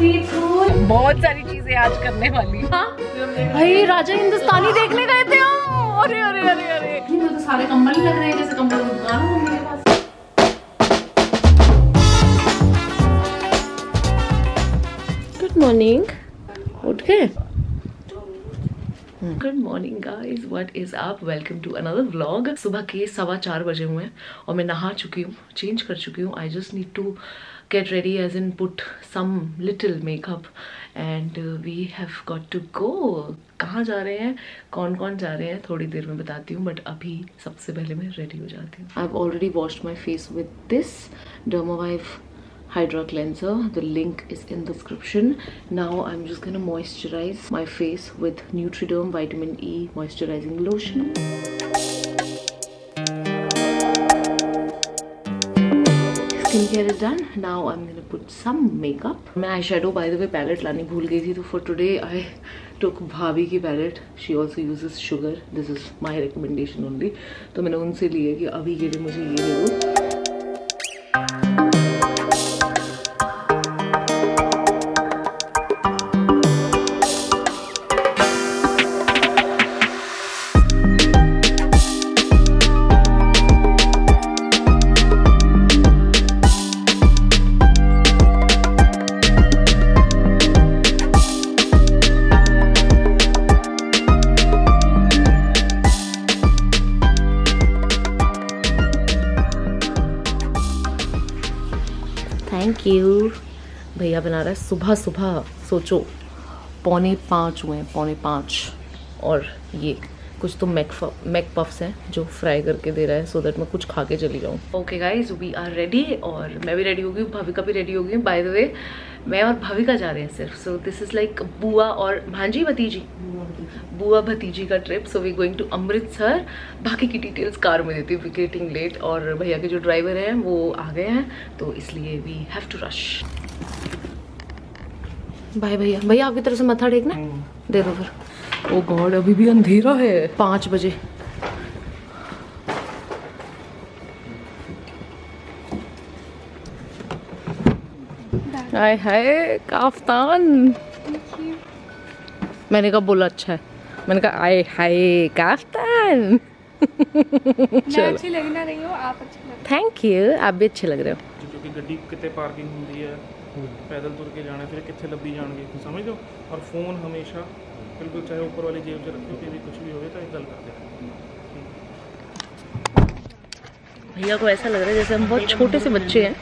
Street food, बहुत सारी चीजें आज करने वाली। हाँ भाई राजा हिंदुस्तानी देखने गए थे हम। अरे अरे अरे अरे तो सारे कंबल लग रहे हैं जैसे कंबल की दुकान हो मेरे पास। गुड मॉर्निंग, उठ गए? Good morning guys, what is up, welcome to another vlog. सुबह के 4:15 बजे हुए हैं और मैं नहा चुकी हूँ, चेंज कर चुकी हूँ। I just need to get ready, as in put some little makeup and we have got to go. कहाँ जा रहे हैं, कौन कौन जा रहे हैं, थोड़ी देर में बताती हूँ, बट अभी सबसे पहले मैं रेडी हो जाती हूँ। I've already washed my face with this Dermavive Hydra Cleanser. The link is in the description. Now I'm just gonna moisturize my face with Nutriderm Vitamin E Moisturizing Lotion. Skincare is done. Now I'm gonna put some makeup. मैं eyeshadow by the way palette लानी भूल गई थी, तो for today I took भाभी की palette. She also uses sugar. This is my recommendation only. तो मैंने उनसे ली है कि अभी के लिए मुझे ये दे दो। Thank you. भैया बना रहा है सुबह सुबह, सोचो 4:45 हुए हैं, 4:45, और ये कुछ तो मैक पफ्स हैं जो फ्राई करके दे रहा है, सो दैट मैं कुछ खा के चली जाऊँ। Okay guys, we are ready, और मैं भी रेडी हो गई, भाभी का भी रेडी हो गई। बाय द वे मैं और भाभी का जा रहे हैं सिर्फ, सो दिस इज लाइक बुआ और भांजी भतीजी, बुआ भतीजी का trip. So we going to Amritsar. बाकी की डिटेल्स कार में देती हूँ, गेटिंग लेट, और भैया के जो ड्राइवर हैं वो आ गए हैं, तो इसलिए we have to rush. Bye भैया। भैया आपकी तरफ से मत्था टेकना दे दो फिर। ओ गॉड, अभी भी अंधेरा है, 5 बजे। हाय हाय काफ्तान, मैंने कहा बोला अच्छा है, मैंने कहा आए हाय काफ्तान। मैं अच्छी लग ना रही हो, आप अच्छे लग। थैंक यू, आप भी अच्छे लग रहे हो। क्योंकि गड्डी कितने पार्किंग होती है, पैदल तुर के जाना, फिर कितने लब्बी जाएंगे, समझ लो। और फोन हमेशा बिल्कुल चाहे ऊपर वाली जेब से रखो, कि भी कुछ भी हो तो एक गल कर दे। भैया को ऐसा लग रहा है जैसे हम बहुत छोटे से बच्चे हैं।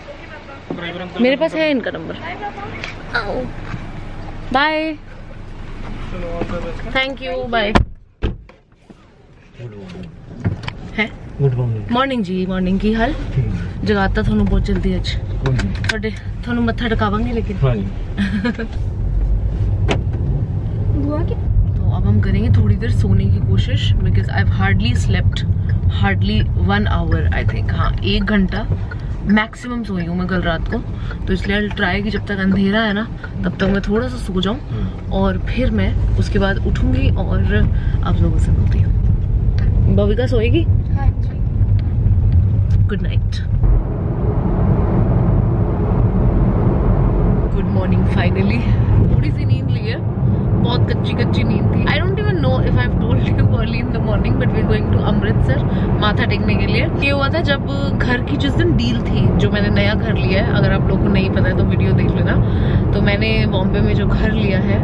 मेरे पास है इनका नंबर। Bye, thank you, bye. है गुड मॉर्निंग जी, मॉर्निंग की हाल जगाता थानू बहुत जल्दी अज थानू मत्था टकावांगे लेकिन तो अब हम करेंगे थोड़ी देर सोने की कोशिश, because I have hardly slept, hardly 1 hour I think. हाँ, 1 घंटा मैक्सिमम सोई हूँ मैं कल रात को, तो इसलिए आई ट्राई कि जब तक अंधेरा है ना तब तक मैं थोड़ा सा सो जाऊँ, और फिर मैं उसके बाद उठूंगी और आप लोगों से मिलती हूँ। भविका सोएगी? हाँ जी। Good night. Good morning. Finally थोड़ी सी नींद ली है, बहुत कच्ची कच्ची नींद थी। I don't even know if I have told you early in the morning, but we are going to Amritsar माथा टेकने के लिए। ये हुआ था जब घर की जिस दिन डील थी, जो मैंने नया घर लिया है, अगर आप लोगों को नहीं पता है तो वीडियो देख लेना। तो मैंने बॉम्बे में जो घर लिया है,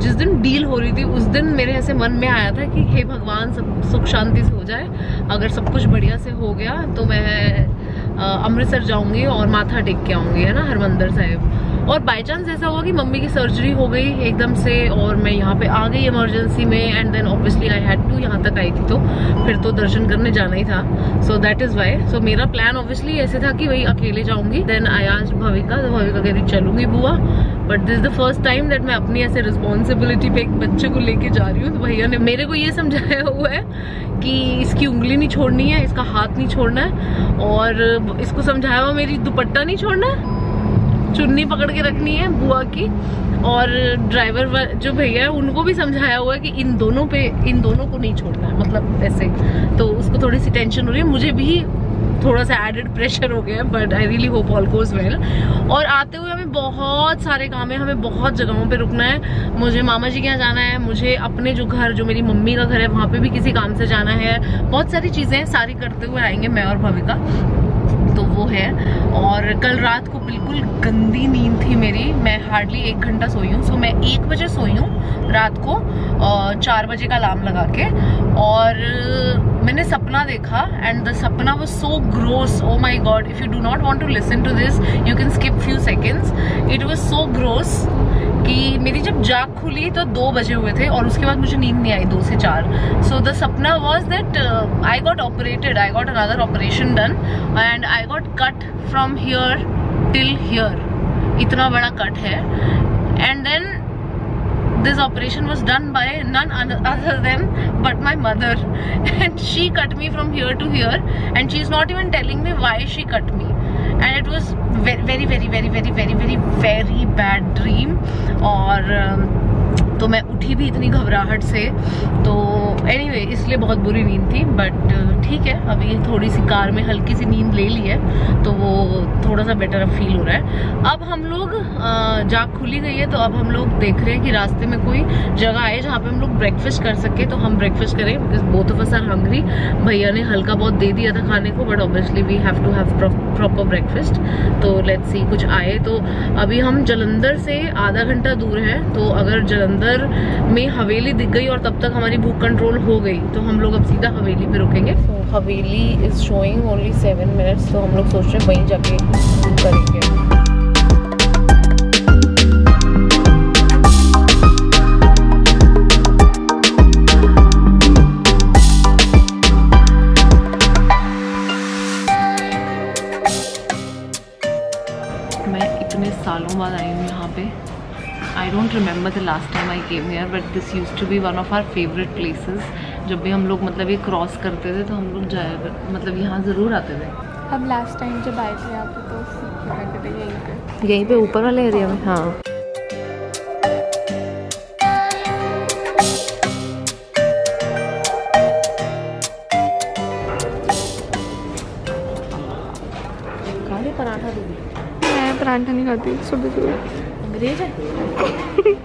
जिस दिन डील हो रही थी उस दिन मेरे ऐसे मन में आया था कि हे भगवान सब सुख शांति से हो जाए, अगर सब कुछ बढ़िया से हो गया तो मैं अमृतसर जाऊंगी और माथा टेक के आऊंगी, है ना, हरमंदिर साहिब। और बाय चांस ऐसा हुआ कि मम्मी की सर्जरी हो गई एकदम से और मैं यहाँ पे आ गई इमरजेंसी में, and then obviously I had to, यहाँ तक आई थी तो फिर तो दर्शन करने जाना ही था, सो दैट इज वाई। सो मेरा प्लान ऑब्वियसली ऐसे था कि वही अकेले जाऊंगी, देन आई आज भविका, तो भविका कह रही चलूंगी बुआ, but this is the first time that मैं अपनी ऐसे रिस्पॉन्सिबिलिटी पे एक बच्चे को लेके जा रही हूँ। तो भैया ने मेरे को ये समझाया हुआ है कि इसकी उंगली नहीं छोड़नी है, इसका हाथ नहीं छोड़ना है, और इसको समझाया हुआ मेरी दुपट्टा नहीं छोड़ना है, चुन्नी पकड़ के रखनी है बुआ की, और ड्राइवर जो भैया है उनको भी समझाया हुआ है कि इन दोनों को नहीं छोड़ना है, मतलब ऐसे। तो उसको थोड़ी सी टेंशन हो रही है, मुझे भी थोड़ा सा एडेड प्रेशर हो गया, but I really hope all goes well. और आते हुए हमें बहुत सारे काम है, हमें बहुत जगहों पे रुकना है। मुझे मामा जी के यहाँ जाना है, मुझे अपने जो घर, जो मेरी मम्मी का घर है, वहाँ पे भी किसी काम से जाना है। बहुत सारी चीजें सारी करते हुए आएंगे मैं और भविका, तो वो है। और कल रात को बिल्कुल गंदी नींद थी मेरी, मैं हार्डली 1 घंटा सोई हूँ। सो मैं 1 बजे सोई हूँ रात को, 4 बजे का अलार्म लगा के। और मैंने सपना देखा एंड द सपना was so gross, oh my god, if you do not want to listen to this you can skip few seconds. It was so gross कि मेरी जब जाग खुली तो 2 बजे हुए थे और उसके बाद मुझे नींद नहीं आई 2 से 4। सो द सपना was that I got operated, I got another operation done and I got cut from here till here, इतना बड़ा कट है। And then this operation was done by none other than but my mother, and she cut me from here to here and she's not even telling me why she cut me, and it was very bad dream। और तो मैं उठी भी इतनी घबराहट से, तो anyway इसलिए बहुत बुरी नींद थी। बट ठीक है, अभी थोड़ी सी कार में हल्की सी नींद ले ली है तो वो थोड़ा सा बेटर अब फील हो रहा है। अब हम लोग जाग खुली गई है तो अब हम लोग देख रहे हैं कि रास्ते में कोई जगह है जहाँ पे हम लोग ब्रेकफास्ट कर सके, तो हम ब्रेकफास्ट करें because both of us are hungry. भैया ने हल्का बहुत दे दिया था खाने को, but obviously we have to have proper breakfast. तो लेट्स सी कुछ आए। तो अभी हम जलंधर से आधा घंटा दूर है, तो अगर जलंधर में हवेली दिख गई और तब तक हमारी भूख कंट्रोल हो गई तो हम लोग अब सीधा हवेली पे रुकेंगे। तो हवेली इज शोइंग ओनली 7 मिनट्स, तो हम लोग सोच रहे हैं वहीं जाके करेंगे। मैं इतने सालों बाद आई हूँ यहाँ पे। I don't remember the last time I came here, but this used to be one of our favorite places. जब भी हम लोग मतलब ये क्रॉस करते थे तो हम लोग जाया मतलब यहाँ ज़रूर आते थे। हम लास्ट टाइम जब आए थे यहाँ पे तो करते थे यहीं पे ऊपर वाले एरिया में। हाँ, खाली पराठा दूँगी। मैं पराठा नहीं खाती सुबह सुबह। अंग्रेज है।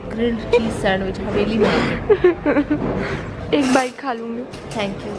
ग्रिल्ड चीज सैंडविच हवेली में। एक बाइट खा लूँगी। Thank you.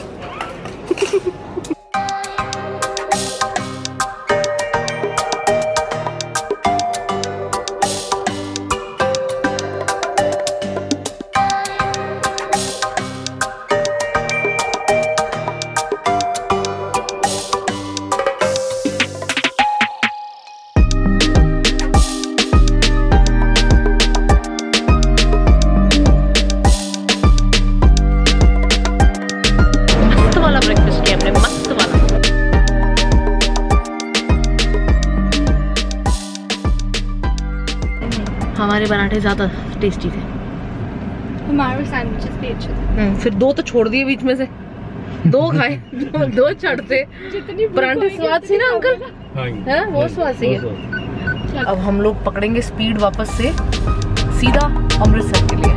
हमारे पराठे ज़्यादा टेस्टी थे। हमारे सैंडविचेस भी अच्छे थे। फिर 2 तो छोड़ दिए बीच में से, 2 खाए। 2 चढ़ते। पराठे स्वाद सी ना अंकल? है वो स्वाद सी है। अब हम लोग पकड़ेंगे स्पीड वापस से सीधा अमृतसर के लिए।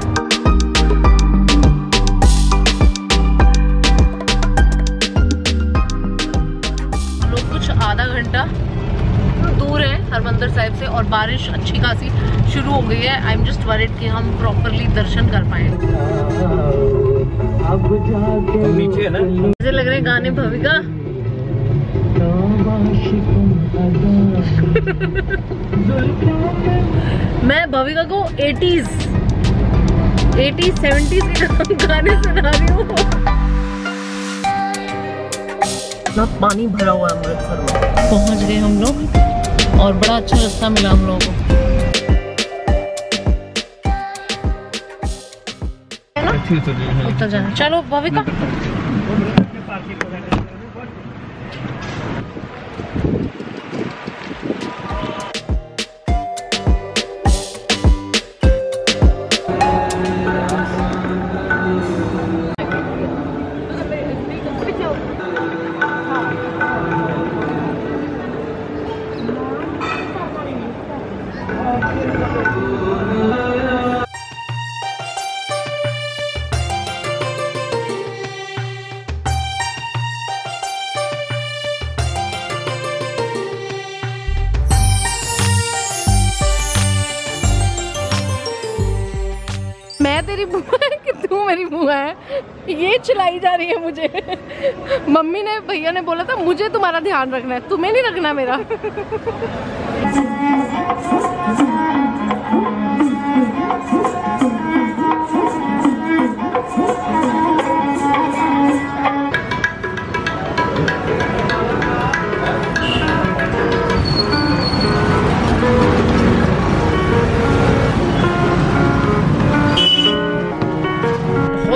हम लोग कुछ आधा घंटा दूर है हरमंदिर साहिब से और बारिश अच्छी खासी शुरू हो गई है। आई एम जस्ट वरीड कि हम प्रॉपरली दर्शन कर पाए। नीचे है ना, मुझे लग रहे हैं गाने भविका। मैं भविका को 80s 70s के गाने सुना रही हूँ। ना पानी भरा हुआ अमृतसर में। पहुंच गए हम लोग और बड़ा अच्छा रास्ता मिला हम लोगों को। उत्तर जाना। चलो भविका। मेरी बुआ है कि तू मेरी बुआ है, ये चिल्लाई जा रही है मुझे। मम्मी ने भैया ने बोला था मुझे तुम्हारा ध्यान रखना है, तुम्हें नहीं रखना मेरा।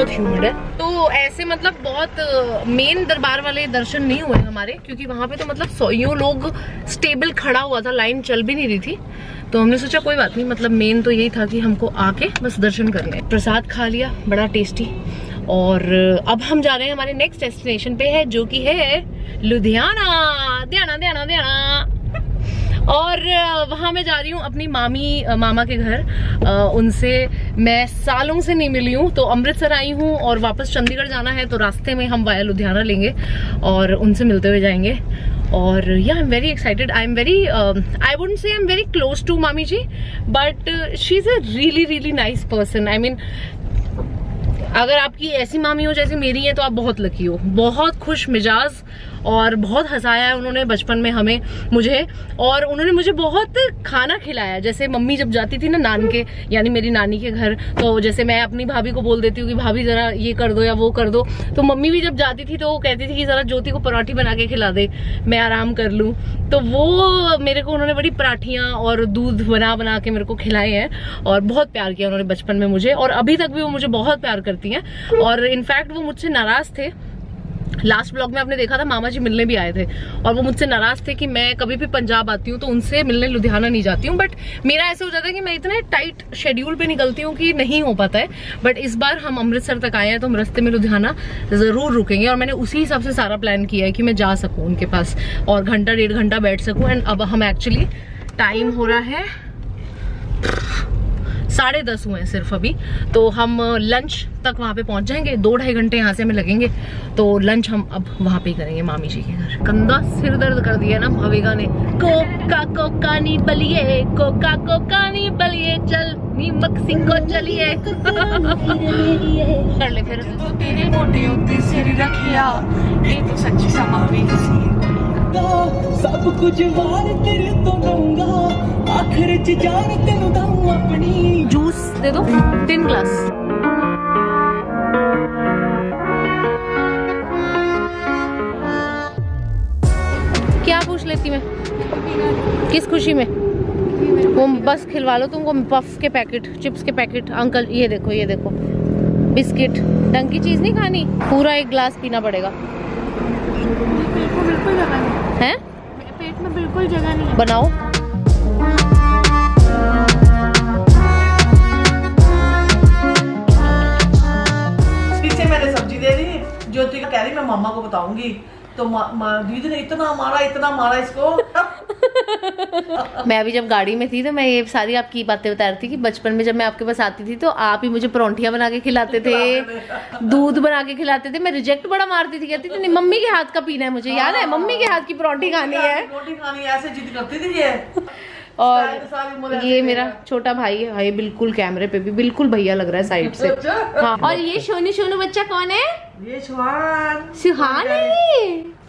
ह्यूमिड है तो ऐसे मतलब बहुत मेन दरबार वाले दर्शन नहीं हुए हमारे, क्योंकि वहां पे तो मतलब 100 लोग स्टेबल खड़ा हुआ था, लाइन चल भी नहीं रही थी। तो हमने सोचा कोई बात नहीं, मतलब मेन तो यही था कि हमको आके बस दर्शन कर लें। प्रसाद खा लिया बड़ा टेस्टी, और अब हम जा रहे हैं हमारे नेक्स्ट डेस्टिनेशन पे है, जो कि है लुधियाना। ध्याना और वहाँ मैं जा रही हूँ अपनी मामा के घर। उनसे मैं सालों से नहीं मिली हूँ, तो अमृतसर आई हूँ और वापस चंडीगढ़ जाना है, तो रास्ते में हम वाया लुधियाना लेंगे और उनसे मिलते हुए जाएंगे। और या I am very excited, I am very I wouldn't say I am very close to मामी जी, but she is a really nice person. I mean अगर आपकी ऐसी मामी हो जैसी मेरी है तो आप बहुत लकी हो। बहुत खुश मिजाज और बहुत हंसाया है उन्होंने बचपन में हमें, मुझे, और उन्होंने मुझे बहुत खाना खिलाया। जैसे मम्मी जब जाती थी ना नान के, यानी मेरी नानी के घर, तो जैसे मैं अपनी भाभी को बोल देती हूँ कि भाभी जरा ये कर दो या वो कर दो, तो मम्मी भी जब जाती थी तो वो कहती थी कि जरा ज्योति को पराठी बना के खिला दे, मैं आराम कर लूँ। तो वो मेरे को उन्होंने बड़ी पराठियाँ और दूध बना के मेरे को खिलाए हैं, और बहुत प्यार किया उन्होंने बचपन में मुझे, और अभी तक भी वो मुझे बहुत प्यार करती हैं। और इनफैक्ट वो मुझसे नाराज थे। लास्ट ब्लॉग में आपने देखा था मामा जी मिलने भी आए थे, और वो मुझसे नाराज थे कि मैं कभी भी पंजाब आती हूँ तो उनसे मिलने लुधियाना नहीं जाती हूँ। बट मेरा ऐसे हो जाता है कि मैं इतने टाइट शेड्यूल पे निकलती हूँ कि नहीं हो पाता है। बट इस बार हम अमृतसर तक आए हैं तो हम रास्ते में लुधियाना जरूर रुकेंगे, और मैंने उसी हिसाब से सारा प्लान किया है कि मैं जा सकूँ उनके पास और घंटा 1.5 घंटा बैठ सकूँ। एंड अब हम एक्चुअली टाइम हो रहा है 10:30 हुए हैं सिर्फ अभी, तो हम लंच तक वहाँ पे पहुँच जाएंगे। 2-2.5 घंटे यहाँ से हमें लगेंगे, तो लंच हम अब वहाँ पे ही करेंगे मामी जी के घर। कंधा सिर दर्द कर दिया ना भवेगा ने। कोका नी बलिए, कोका नी बलिए, चल नीमक सिंह को चलिए। कर ले फिर। तेरे मोटे उत्ते सिर रखिया, ये तो सच्ची समावी सब कुछ वार तेरे तो दूंगा, आखिर च जान तेनू दूं अपनी। जूस दे दो 3 ग्लास। क्या पूछ लेती मैं? किस खुशी में? वो बस खिलवा लो तुमको पफ के पैकेट, चिप्स के पैकेट। अंकल ये देखो बिस्किट, ढंग की चीज नहीं खानी, पूरा 1 ग्लास पीना पड़ेगा। बिल्कुल जगह नहीं है, पेट में बिल्कुल जगह नहीं। बनाओ। पीछे मैंने सब्जी दे दी, ज्योति का कह रही मैं मामा को बताऊंगी, तो दीदी ने इतना मारा इसको। मैं अभी जब गाड़ी में थी तो मैं ये सारी आपकी बातें बता रही थी कि बचपन में जब मैं आपके पास आती थी तो आप ही मुझे परौंठियां बना के खिलाते थे, दूध बना के खिलाते थे। मैं रिजेक्ट बड़ा मारती थी, कहती थी नहीं मम्मी के हाथ का पीना है, मुझे याद है मम्मी के हाथ की परौंठी खानी है, रोटी खानी है, ऐसे जिद करती थी ये। और ये मेरा छोटा भाई है, ये बिल्कुल कैमरे पे भी बिल्कुल भैया लग रहा है साइड से। हाँ। और ये सोनू बच्चा कौन है? ये सुहान है।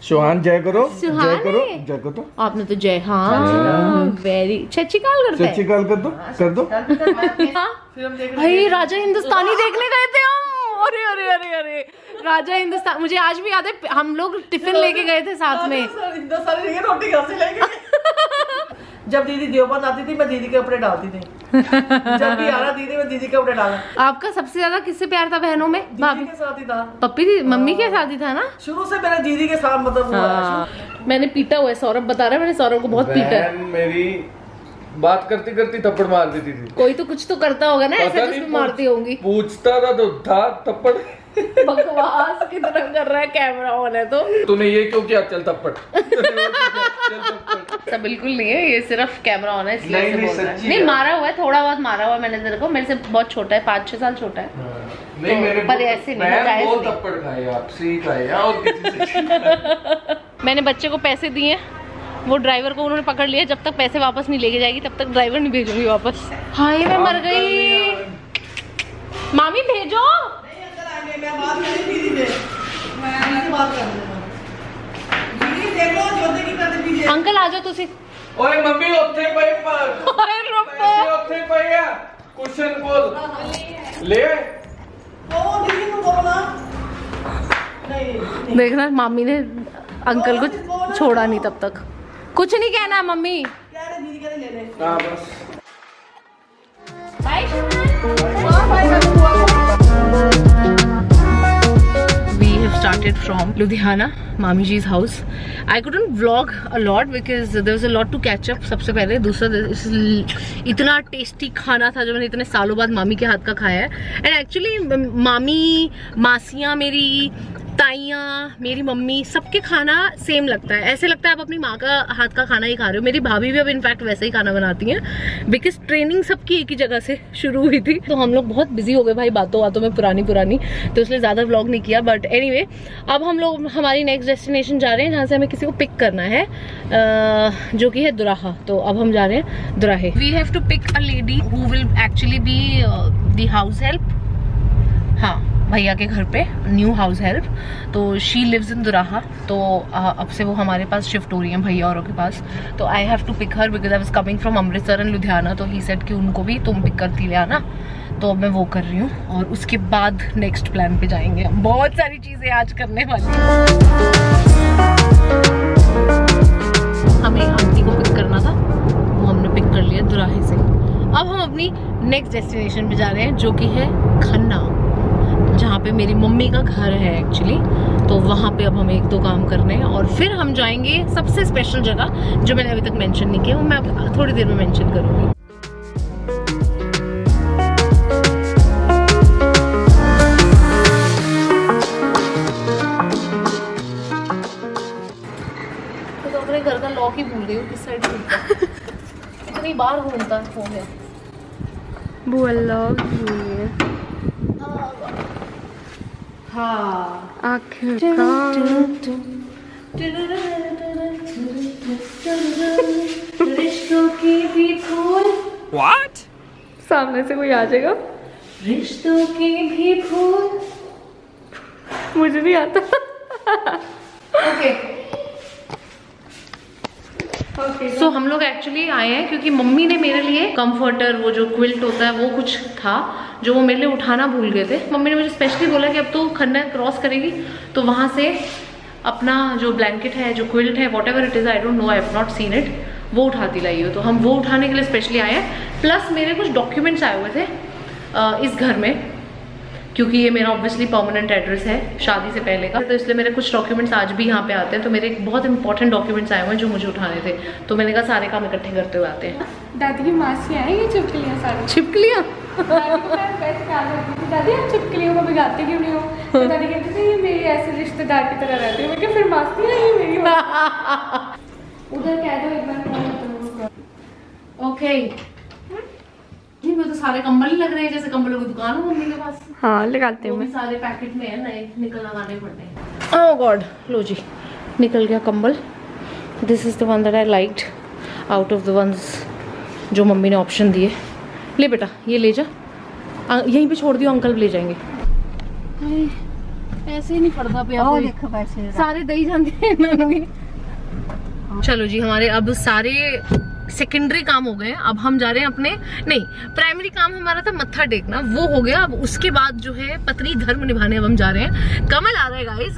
सुहान जय करो, सुहान जय करो। आपने तो जय, हाँ वेरी छच्चीकाल करते हैं। छच्चीकाल कर दो। भाई राजा हिंदुस्तानी देखने गए थे हम। अरे राजा हिंदुस्तान, मुझे आज भी याद है, हम लोग टिफिन लेके गए थे साथ में। हिंदुस्तानी रोटी घर से लेके। जब दीदी देवबंद आती थी मैं दीदी के कपड़े डालती थी, जब भी आ रहा दीदी मैं दीदी के कपड़े डाला। आपका सबसे ज्यादा किससे प्यार था बहनों में? दीदी के साथ ही था। पप्पी दी, मम्मी के साथ ही था ना शुरू से। मेरा दीदी के साथ मतलब हुआ। मैंने पीटा हुआ है, सौरभ बता रहा है, मैंने सौरभ को बहुत पीटा है। मेरी बात करती थप्पड़ मार देती थी। कोई तो कुछ तो करता होगा ना, ऐसे जिसमें मारती होंगी। पूछता था तो था थप्पड़। बकवास कितना कर रहा है, कैमरा ऑन है तो। तूने ये क्यों किया? चल थप्पड़। सब बिल्कुल नहीं है, ये सिर्फ कैमरा ऑन है इसलिए ऐसे बोल रहा है। नहीं मारा हुआ है, थोड़ा बहुत मारा हुआ है मैंने तेरे को, मेरे से बहुत छोटा है, 5-6 साल छोटा है। नहीं मेरे पर ऐसे नहीं, वो थप्पड़ खाए आपसे ही खाए और किसी से। मैंने बच्चे को पैसे दिए, वो ड्राइवर को उन्होंने पकड़ लिया। जब तक पैसे वापस नहीं लेके जाएगी तब तक ड्राइवर नहीं भेजूंगी वापस। हाय मैं मर गई। मामी भेजो। मैं बात करी दीदी से, मैं बात कर दीदी देखो जोते की करते पीछे। अंकल आ जाओ तुसी। ओए मम्मी ਉੱਥੇ ਪਈ ਪਰ ओए रुको। ਉੱਥੇ ਪਈ ਆ ਕੁਸ਼ਨ ਕੋਲ ले ओ दीदी को बोलना नहीं। देखना मामी ने अंकल को छोड़ा नहीं तब तक। कुछ नहीं कहना मम्मी। कह रहे दीदी कह रहे ले ले। हां बस बाय। हां भाई मैं We have started from Ludhiana, Mami ji's house. I couldn't vlog a lot because there was a lot to catch up. सबसे पहले दूसरा इतना टेस्टी खाना था जो मैंने इतने सालों बाद मामी के हाथ का खाया है। एंड एक्चुअली मामी, मासियाँ मेरी, ताइयाँ, मेरी मम्मी, सबके खाना सेम लगता है। ऐसे लगता है आप अपनी माँ का हाथ का खाना ही खा रहे हो। मेरी भाभी भी अब इनफैक्ट वैसे ही खाना बनाती हैं बिकॉज ट्रेनिंग सबकी एक ही जगह से शुरू हुई थी। तो हम लोग बहुत बिजी हो गए भाई बातों बातों में पुरानी तो इसलिए ज्यादा व्लॉग नहीं किया। बट एनीवे अब हम लोग हमारी नेक्स्ट डेस्टिनेशन जा रहे हैं जहाँ से हमें किसी को पिक करना है जो कि है दुराहा। तो अब हम जा रहे हैं दुराहे। We have to pick a lady who will actually be the house help. हाँ, भैया के घर पे न्यू हाउस हेल्प। तो शी लिव्स इन दुराहा। तो अब से वो हमारे पास शिफ्ट हो रही है भैया औरों के पास। तो I have to pick her because I was coming from Amritsar and Ludhiana. तो ही सेड कि उनको भी तुम पिक करती ले आना। तो अब मैं वो कर रही हूँ और उसके बाद नेक्स्ट प्लान पे जाएंगे। बहुत सारी चीजें आज करने वाली हैं। हमें आंटी को पिक करना था, वो हमने पिक कर लिया दुराहे से। अब हम अपनी नेक्स्ट डेस्टिनेशन पे जा रहे हैं जो कि है खन्ना, जहाँ पे मेरी मम्मी का घर है एक्चुअली। तो वहाँ पे अब हमें एक दो काम करने हैं और फिर हम जाएंगे सबसे स्पेशल जगह जो मैंने अभी तक मेंशन नहीं किया, वो मैं अब थोड़ी देर में मेंशन करूँगी। तो अपने घर का लॉक ही भूल गई हूँ किस साइड खुलता। इतनी बार घूमता हो गया। बुआ लॉक हाँ रिश्तों की भी फूल। व्हाट? सामने से कोई आ जाएगा। रिश्तों की भी फूल। मुझे नहीं आता। ओके सो हम लोग एक्चुअली आए हैं क्योंकि मम्मी ने मेरे लिए कंफर्टर, वो जो क्विल्ट होता है वो कुछ था जो वो मेरे लिए उठाना भूल गए थे। मम्मी ने मुझे स्पेशली बोला कि अब तो खन्ना क्रॉस करेगी तो वहाँ से अपना जो ब्लैंकेट है, जो क्विल्ट है, what ever it is, I don't know, I have not seen it, वो उठाती लाई हो। तो हम वो उठाने के लिए स्पेशली आए हैं। प्लस मेरे कुछ डॉक्यूमेंट्स आए हुए थे इस घर में क्योंकि ये मेरा ऑब्वियसली परमानेंट एड्रेस है शादी से पहले का। तो इसलिए मेरे कुछ डॉक्यूमेंट्स आज भी यहाँ पे आते हैं। तो मेरे बहुत इंपॉर्टेंट डॉक्यूमेंट्स आए हुए हैं जो मुझे उठाने थे। तो मैंने कहा सारे काम इकट्ठे करते हुए आते हैं। दादी की मासी आई, ये छिपकलियाँ सारी। छिपकलियाँ? दादी आप छिपकलियों को भिगाते क्यों नहीं हो? तो दादी कहती थी ये मेरी ऐसे रिश्तेदार की तरह रहती है। मैं क्या फिर मासी है ये मेरी? उधर कह दो एक बार। ओके नहीं, वो तो सारे कंबल ही लग रहे हैं जैसे कंबलों की दुकान हो मम्मी के पास। हाँ लगाते वो हैं। भी सारे पैकेट में है, नए निकल लगाने पड़ते हैं। ओह गॉड, लो जी निकल गया कंबल। This is the one that I liked out of the ones जो मम्मी ने ऑप्शन दिए। ले बेटा ये ले जा, यहीं पे छोड़ दियो, अंकल ले जाएंगे। ऐसे ही नहीं पड़ता पे सारे दही जाते हैं। चलो जी, हमारे अब सारे सेकेंडरी काम हो गए। अब हम जा रहे हैं अपने, नहीं प्राइमरी काम हमारा था मत्था टेकना, वो हो गया। अब उसके बाद जो है पत्नी धर्म निभाने अब हम जा रहे हैं। कमल आ रहा है गाइस,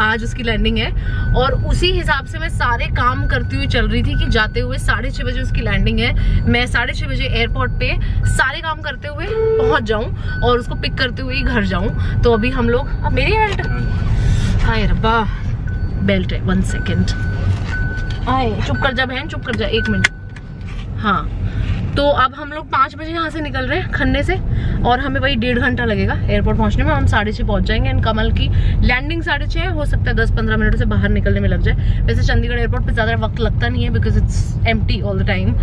आज उसकी लैंडिंग है और उसी हिसाब से मैं सारे काम करती हुई चल रही थी कि जाते हुए 6:30 बजे उसकी लैंडिंग है, मैं 6:30 बजे एयरपोर्ट पे सारे काम करते हुए पहुंच जाऊं और उसको पिक करते हुए घर जाऊं। तो अभी हम लोग, अब मेरी बेल्ट, हाय रब्बा बेल्ट है, 1 सेकेंड, आए चुप कर जा बहन, चुप कर जा, 1 मिनट। हाँ तो अब हम लोग 5 बजे यहाँ से निकल रहे हैं खन्ने से और हमें वही 1.5 घंटा लगेगा एयरपोर्ट पहुँचने में। हम 6:30 पहुँच जाएंगे एंड कमल की लैंडिंग 6:30 हो सकता है 10-15 मिनट से बाहर निकलने में लग जाए। वैसे चंडीगढ़ एयरपोर्ट पे ज़्यादा वक्त लगता नहीं है because it's empty all the time,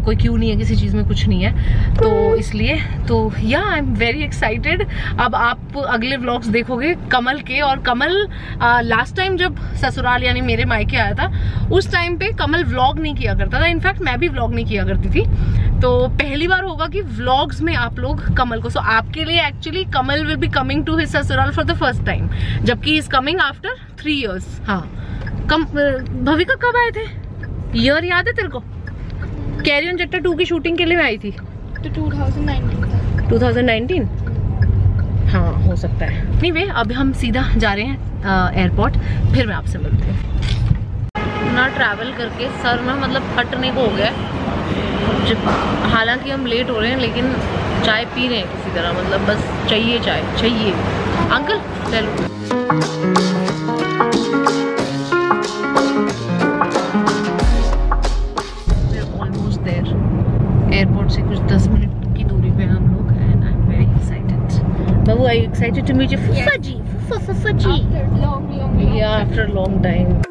कोई क्यू नहीं है, किसी चीज़ में कुछ नहीं है, तो इसलिए तो या आई एम वेरी एक्साइटेड। अब आप अगले व्लॉग्स देखोगे कमल के, और कमल लास्ट टाइम जब ससुराल यानी मेरे मायके आया था उस टाइम पे कमल व्लॉग नहीं किया करता था, इनफैक्ट मैं भी व्लॉग नहीं किया करती थी तो पहली बार होगा कि व्लॉग्स में आप लोग कमल को, सो आपके लिए actually Kamal will be coming to his ससुराल फॉर द फर्स्ट टाइम, जबकि इज कमिंग आफ्टर 3 years। हाँ, भविका कब आए थे? ईयर याद है तेरे को? कैरी ऑन जट्टा 2 की शूटिंग के लिए मैं आई थी तो 2019 2019। हाँ, हो सकता है। नहीं वे, अभी हम सीधा जा रहे हैं एयरपोर्ट, फिर मैं आपसे मिलती हूँ। ना ट्रैवल करके सर में मतलब फटने को हो गया है। हालांकि हम लेट हो रहे हैं लेकिन चाय पी रहे हैं किसी तरह, मतलब बस चाहिए चाय चाहिए। अंकल चलो। ऑलमोस्ट देयर, एयरपोर्ट से कुछ 10 मिनट की दूरी पे हम लोग, and I am very excited. बाबू, are you excited to meet your फूफा जी? फूफा जी, या आफ्टर लॉन्ग टाइम।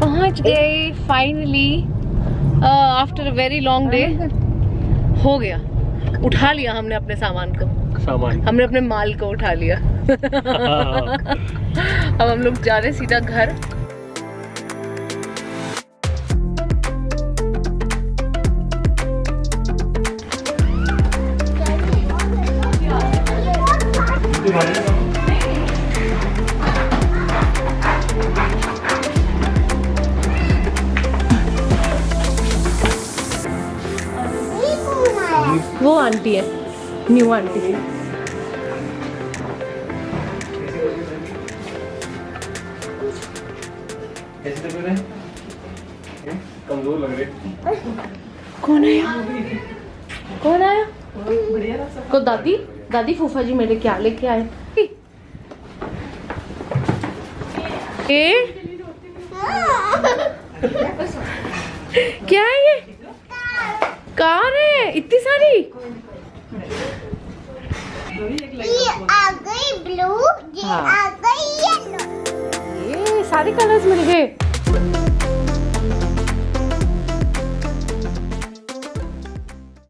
पहुंच गए finally after a very long day. हो गया, उठा लिया हमने अपने सामान को, हमने अपने माल को उठा लिया। अब हम लोग जा रहे सीधा घर। वो आंटी है, न्यू आंटी। कमजोर लग रहे। कौन आया? कौन आया? को दादी, दादी फूफा जी मेरे क्या लेके आए? क्या है ये? कार है इतनी सारी। ये आ गई ब्लू, ये आ गई येलो। ये सारे कलर्स मिल गए।